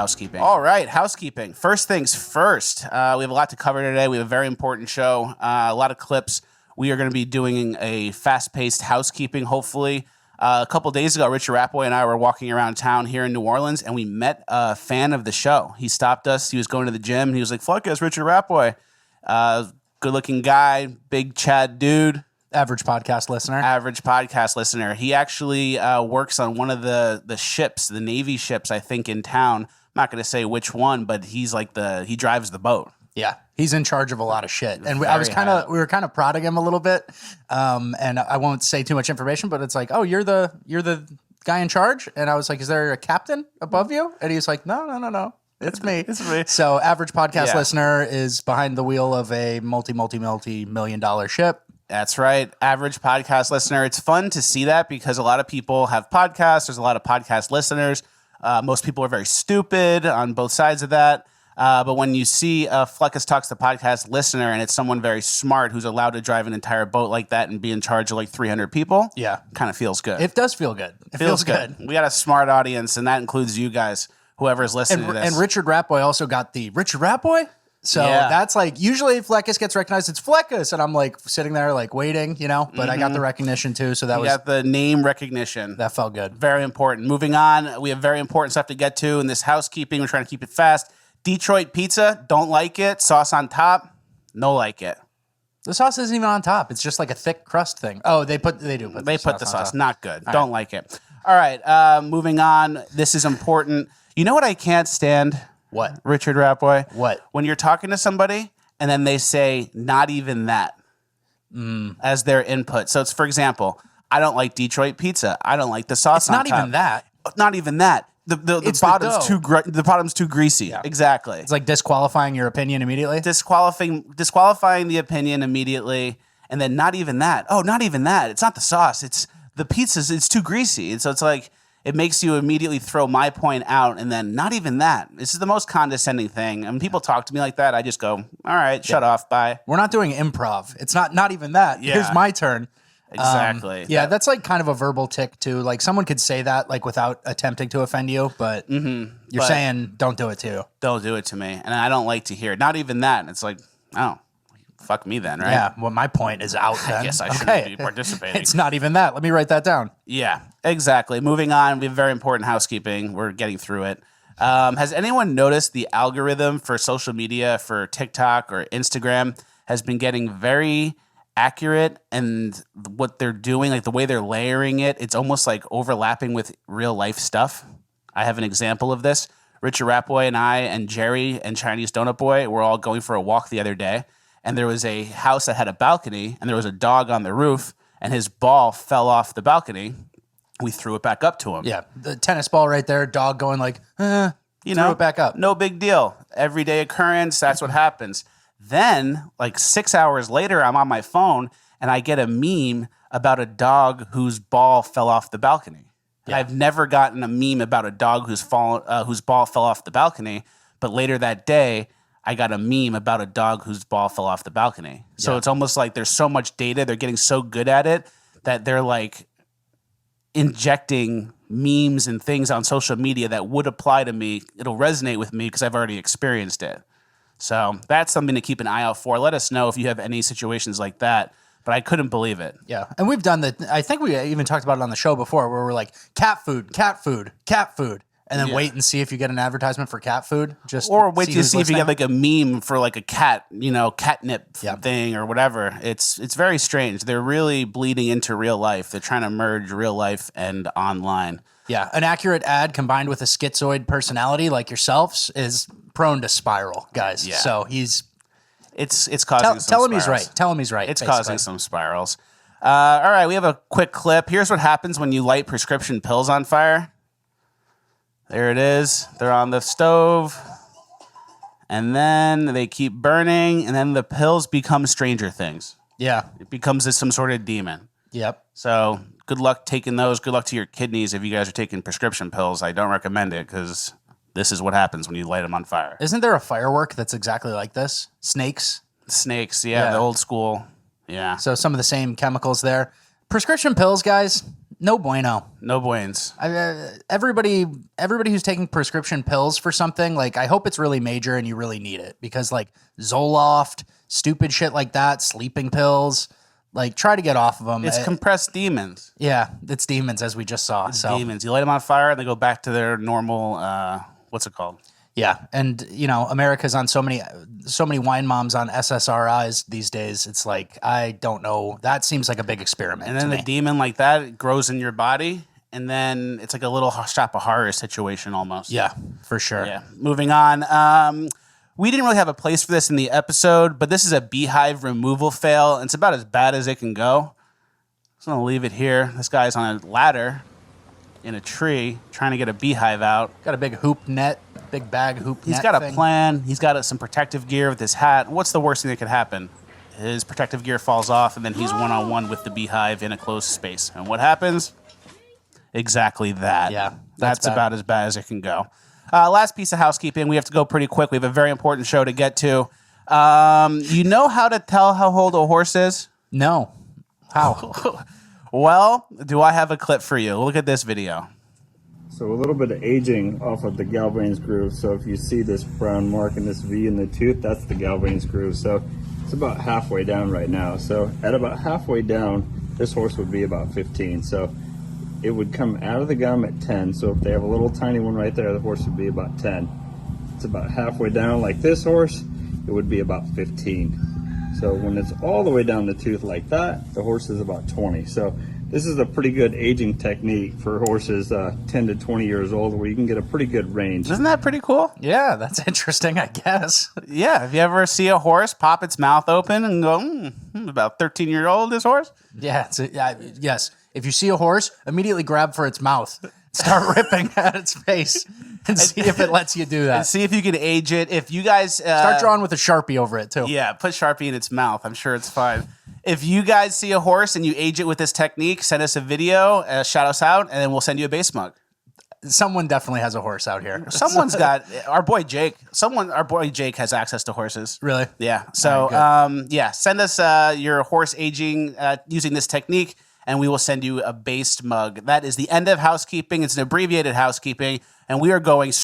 Housekeeping. All right, housekeeping. First things first. We have a lot to cover today. We have a very important show, a lot of clips. We are going to be doing a fast-paced housekeeping, hopefully. A couple days ago, Richard Rapoy and I were walking around town here in New Orleans, and we met a fan of the show. He stopped us. He was going to the gym, and he was like, fuck us, Richard Rapoy. Good-looking guy, big Chad dude. Average podcast listener. He actually works on one of the ships, the Navy ships, I think, in town. I'm not going to say which one, but he's like he drives the boat. Yeah, he's in charge of a lot of shit. And we were kind of prodding him a little bit. And I won't say too much information, but it's like, oh, you're the guy in charge? And I was like, is there a captain above you? And he's like, no. It's me. It's me. So average podcast listener is behind the wheel of a multi-million-dollar ship. That's right. Average podcast listener. It's fun to see that because a lot of people have podcasts. There's a lot of podcast listeners. Most people are very stupid on both sides of that. But when you see Fleckus Talks the podcast listener and it's someone very smart who's allowed to drive an entire boat like that and be in charge of like 300 people, kind of feels good. It does feel good. It feels good. We got a smart audience, and that includes you guys, whoever's listening to this. And Richard Rapoy also got the Richard Rapoy. So that's like, usually if Fleckus gets recognized, it's Fleckus. And I'm like sitting there like waiting, but I got the recognition too. So you got the name recognition. That felt good. Very important. Moving on, we have very important stuff to get to in this housekeeping. We're trying to keep it fast. Detroit pizza, don't like it. Sauce on top, no like it. The sauce isn't even on top. It's just like a thick crust thing. Oh, they put the sauce. Not good. All don't like it. All right, moving on. This is important. You know what I can't stand? What? Richard Rapoy? What? When you're talking to somebody and then they say, not even that, as their input. So it's, for example, I don't like Detroit pizza. I don't like the sauce on top. Not even that. Not even that. The bottom's too greasy. Yeah. Exactly. It's like disqualifying your opinion immediately. Disqualifying the opinion immediately, and then not even that. Oh, not even that. It's not the sauce. It's the pizza. It's too greasy. And so it's like it makes you immediately throw my point out, and then not even that. This is the most condescending thing. And when people talk to me like that, I just go, all right, shut off, bye. We're not doing improv. It's not even that. Yeah. Here's my turn. Exactly. That's like kind of a verbal tick too. Like someone could say that like without attempting to offend you, but you're saying don't do it too. Don't do it to me. And I don't like to hear it. Not even that. It's like, oh, fuck me then, right? Yeah. Well, my point is out then. I guess I shouldn't be participating. It's not even that. Let me write that down. Yeah, exactly. Moving on. We have very important housekeeping. We're getting through it. Has anyone noticed the algorithm for social media for TikTok or Instagram has been getting very accurate, and what they're doing, like the way they're layering it, it's almost like overlapping with real life stuff. I have an example of this. Richard Rapoy and I and Jerry and Chinese Donut Boy were all going for a walk the other day, and there was a house that had a balcony, and there was a dog on the roof, and his ball fell off the balcony. We threw it back up to him. Yeah, the tennis ball right there, dog going like, threw it back up. No big deal. Everyday occurrence, that's what happens. Then, like 6 hours later, I'm on my phone and I get a meme about a dog whose ball fell off the balcony. Yeah. I've never gotten a meme about a dog whose ball fell off the balcony, but later that day, I got a meme about a dog whose ball fell off the balcony. So it's almost like there's so much data, they're getting so good at it that they're like injecting memes and things on social media that would apply to me. It'll resonate with me because I've already experienced it. So that's something to keep an eye out for. Let us know if you have any situations like that. But I couldn't believe it. Yeah. And we've done that. I think we even talked about it on the show before where we're like, cat food. And then wait and see if you get an advertisement for cat food. Or wait to see if you get like a meme for like a cat, catnip thing or whatever. It's very strange. They're really bleeding into real life. They're trying to merge real life and online. Yeah. An accurate ad combined with a schizoid personality like yourself's is prone to spiral, guys. Yeah. So it's causing some tell him spirals. he's right. Tell him he's right. It's causing some spirals. All right, we have a quick clip. Here's what happens when you light prescription pills on fire. There it is. They're on the stove. And then they keep burning, and then the pills become Stranger Things. Yeah. It becomes some sort of demon. Yep. So good luck taking those. Good luck to your kidneys if you guys are taking prescription pills. I don't recommend it because this is what happens when you light them on fire. Isn't there a firework that's exactly like this? Snakes? The old school. Yeah. So some of the same chemicals there. Prescription pills, guys, No bueno. No buenos. Everybody who's taking prescription pills for something, like, I hope it's really major and you really need it, because like Zoloft, stupid shit like that, sleeping pills, like, try to get off of them. It's compressed demons. Yeah, it's demons, as we just saw. It's demons. You light them on fire and they go back to their normal, what's it called? Yeah, and America's on so many wine moms on SSRIs these days. It's like, I don't know. That seems like a big experiment. And then the demon like that grows in your body, and then it's like a little shop of horror situation almost. Yeah, for sure. Yeah. Moving on. We didn't really have a place for this in the episode, but this is a beehive removal fail. And it's about as bad as it can go. Just gonna leave it here. This guy's on a ladder in a tree trying to get a beehive out. Got a big hoop net, big bag hoop net. He's got a plan. He's got some protective gear with his hat. What's the worst thing that could happen? His protective gear falls off, and then he's one-on-one with the beehive in a closed space. And what happens? Exactly that. Yeah. That's about as bad as it can go. Last piece of housekeeping. We have to go pretty quick. We have a very important show to get to. You know how to tell how old a horse is? No. How? Well, do I have a clip for you? Look at this video. So a little bit of aging off of the Galvane's groove. So if you see this brown mark and this V in the tooth, that's the Galvane's groove. So it's about halfway down right now. So at about halfway down, this horse would be about 15. So it would come out of the gum at 10. So if they have a little tiny one right there, the horse would be about 10. It's about halfway down like this horse, it would be about 15. So when it's all the way down the tooth like that, the horse is about 20. So this is a pretty good aging technique for horses 10 to 20 years old, where you can get a pretty good range. Isn't that pretty cool? Yeah, that's interesting, I guess. Yeah, if you ever see a horse pop its mouth open and go, about 13-year-old, this horse? Yeah, yes. If you see a horse, immediately grab for its mouth. Start ripping at its face and see if it lets you do that. And see if you can age it. If you guys... Start drawing with a Sharpie over it, too. Yeah, put Sharpie in its mouth. I'm sure it's fine. If you guys see a horse and you age it with this technique, send us a video, shout us out, and then we'll send you a base mug. Someone definitely has a horse out here. Someone's got... Our boy Jake has access to horses. Really? Yeah. So, send us your horse aging using this technique, and we will send you a based mug. That is the end of housekeeping. It's an abbreviated housekeeping, and we are going